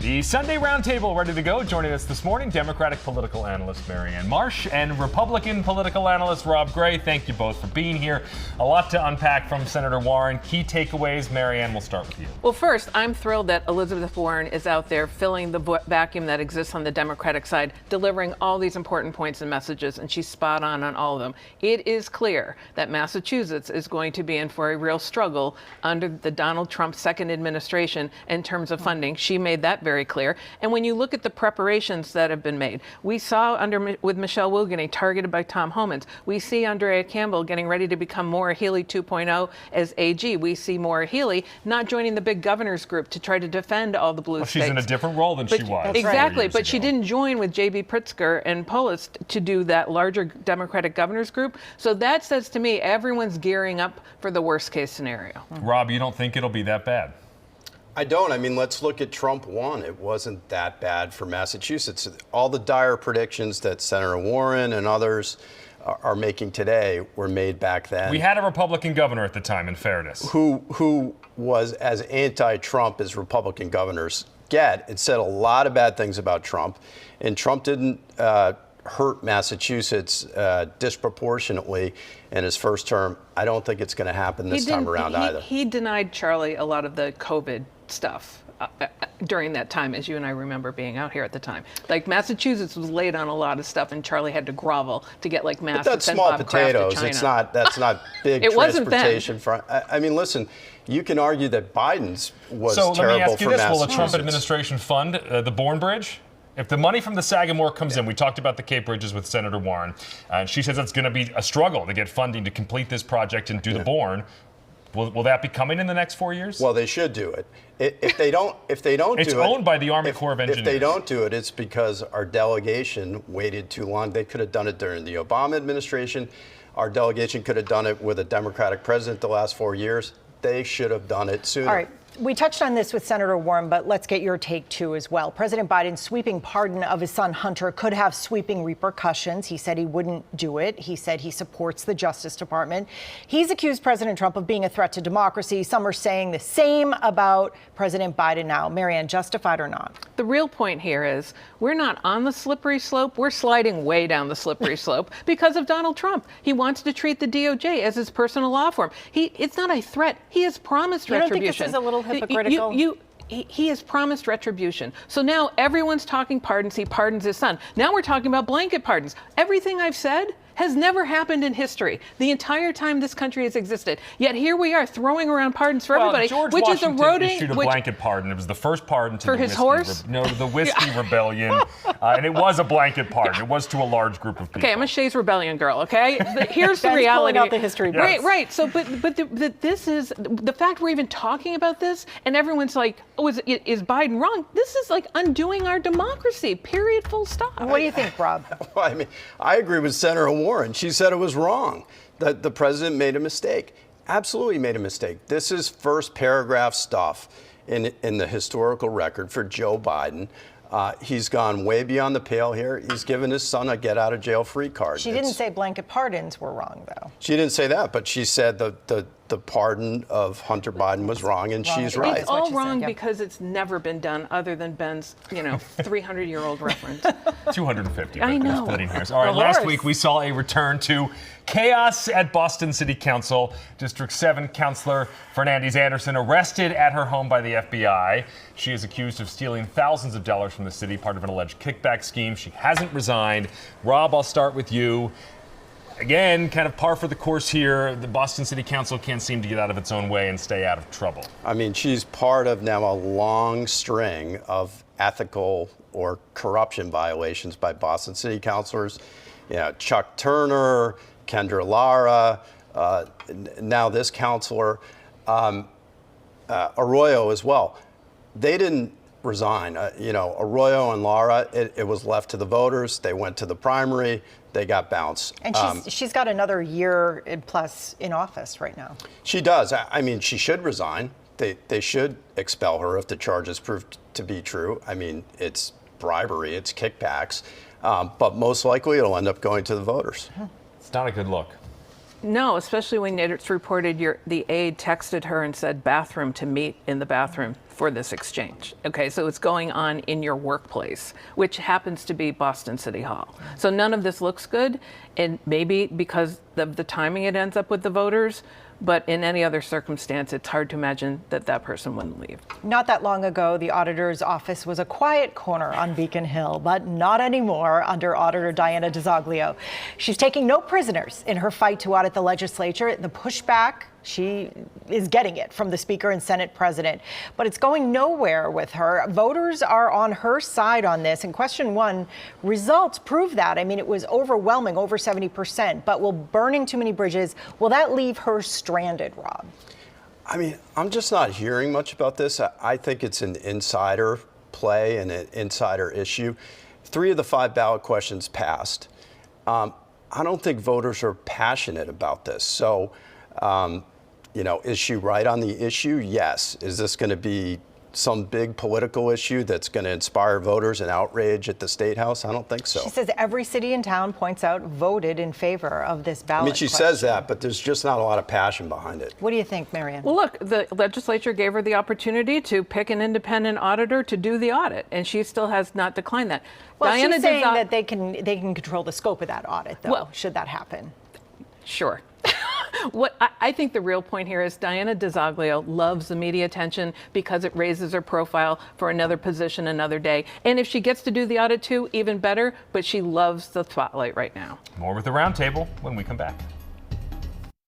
The Sunday Roundtable ready to go. Joining us this morning, Democratic political analyst Marianne Marsh and Republican political analyst Rob Gray. Thank you both for being here. A lot to unpack from Senator Warren. Key takeaways. Marianne, we'll start with you. Well, first, I'm thrilled that Elizabeth Warren is out there filling the vacuum that exists on the Democratic side, delivering all these important points and messages, and she's spot on all of them. It is clear that Massachusetts is going to be in for a real struggle under the Donald Trump second administration in terms of funding. She made that very clear. And when you look at the preparations that have been made, we saw with Michelle Wu getting targeted by Tom Homans. We see Andrea Campbell getting ready to become Maura Healey 2.0 as AG. We see Maura Healey not joining the big governors group to try to defend all the blue states. She's in a different role than she was. Exactly, but she didn't join with J.B. Pritzker and Polis to do that larger Democratic governors group. So that says to me, everyone's gearing up for the worst case scenario. Rob, you don't think it'll be that bad? I don't. I mean, let's look at Trump 1. It wasn't that bad for Massachusetts. All the dire predictions that Senator Warren and others are making today were made back then. We had a Republican governor at the time, in fairness. Who was as anti-Trump as Republican governors get. It said a lot of bad things about Trump. And Trump didn't hurt Massachusetts disproportionately in his first term. I don't think it's going to happen this time around either. He denied Charlie a lot of the COVID stuff during that time, as you and I remember being out here at the time. Like Massachusetts was late on a lot of stuff, and Charlie had to grovel to get like masks. But that's small potatoes. It's not. That's not big it transportation. I mean, listen. You can argue that Biden's was terrible for Massachusetts. So let me ask you this: will the Trump administration fund the Bourne Bridge? If the money from the Sagamore comes in, we talked about the Cape Bridges with Senator Warren, and she says it's going to be a struggle to get funding to complete this project and do the Bourne. Will that be coming in the next 4 years? Well, they should do it. If they don't it's do it, it's owned by the Army Corps of Engineers. If they don't do it, it's because our delegation waited too long. They could have done it during the Obama administration. Our delegation could have done it with a Democratic president the last 4 years. They should have done it sooner. All right. We touched on this with Senator Warren, but let's get your take, too, as well. President Biden's sweeping pardon of his son Hunter could have sweeping repercussions. He said he wouldn't do it. He said he supports the Justice Department. He's accused President Trump of being a threat to democracy. Some are saying the same about President Biden now. Marianne, justified or not? The real point here is we're not on the slippery slope. We're sliding way down the slippery slope because of Donald Trump. He wants to treat the DOJ as his personal law firm. It's not a threat. He has promised retribution. You don't think this is a little hypocritical? He has promised retribution. So now everyone's talking pardons. He pardons his son. Now we're talking about blanket pardons. Everything I've said has never happened in history, the entire time this country has existed. Yet here we are throwing around pardons for everybody, George which Washington is eroding. Issued a blanket pardon. It was the first pardon to for his horse. The Whiskey Rebellion, and it was a blanket pardon. It was to a large group of people. Okay, I'm a Shays Rebellion girl. Okay, here's the Pulling reality. out the history books. Right. So, but this is the fact we're even talking about this, and everyone's like, "Oh, is Biden wrong?" This is like undoing our democracy. Period. Full stop. What do you think, Rob? Well, I mean, I agree with Senator Warren. She said it was wrong, that the president made a mistake. Absolutely made a mistake. This is first paragraph stuff in the historical record for Joe Biden. He's gone way beyond the pale here. He's given his son a get-out-of-jail-free card. She didn't say blanket pardons were wrong, though. She didn't say that, but she said the pardon of Hunter Biden was wrong, and she's right. It's all wrong because it's never been done other than Ben's, 300-year-old reference. 250. I know. Splitting hairs. All right, last week we saw a return to chaos at Boston City Council. District 7 Councilor Fernandez Anderson arrested at her home by the FBI. She is accused of stealing thousands of dollars from the city, part of an alleged kickback scheme. She hasn't resigned. Rob, I'll start with you. Again, kind of par for the course here. The Boston City Council can't seem to get out of its own way and stay out of trouble. I mean, she's part of now a long string of ethical or corruption violations by Boston City councilors. Chuck Turner, Kendra Lara, now this councilor, Arroyo as well. They didn't resign. Arroyo and Lara, it was left to the voters. They went to the primary. They got bounced. And she's got another year plus in office right now. She does. I mean, she should resign. They should expel her if the charges prove to be true. I mean, it's bribery, it's kickbacks, but most likely it'll end up going to the voters. It's not a good look. No, especially when it's reported the aide texted her and said bathroom to meet in the bathroom for this exchange. Okay, so it's going on in your workplace, which happens to be Boston City Hall. So none of this looks good, and maybe because of the timing it ends up with the voters, but in any other circumstance, it's hard to imagine that that person wouldn't leave. Not that long ago, the auditor's office was a quiet corner on Beacon Hill, but not anymore under Auditor Diana DiZoglio. She's taking no prisoners in her fight to audit the legislature. The pushback, she is getting it from the Speaker and Senate President, but it's going nowhere with her. Voters are on her side on this. And question one, results prove that. I mean, it was overwhelming, over 70%. But will burning too many bridges, will that leave her stranded, Rob? I mean, I'm just not hearing much about this. I think it's an insider play and an insider issue. 3 of the 5 ballot questions passed. I don't think voters are passionate about this. So, is she right on the issue? Yes. Is this going to be some big political issue that's going to inspire voters and outrage at the State House? I don't think so. She says every city in town, points out, voted in favor of this ballot I mean, she says that, but there's just not a lot of passion behind it. What do you think, Marianne? Well, look, the legislature gave her the opportunity to pick an independent auditor to do the audit, and she still has not declined that. Well, she's saying that they can control the scope of that audit, though, should that happen. Sure. What I think the real point here is Diana DiZoglio loves the media attention because it raises her profile for another position another day. And if she gets to do the audit too, even better, but she loves the spotlight right now. More with the roundtable when we come back.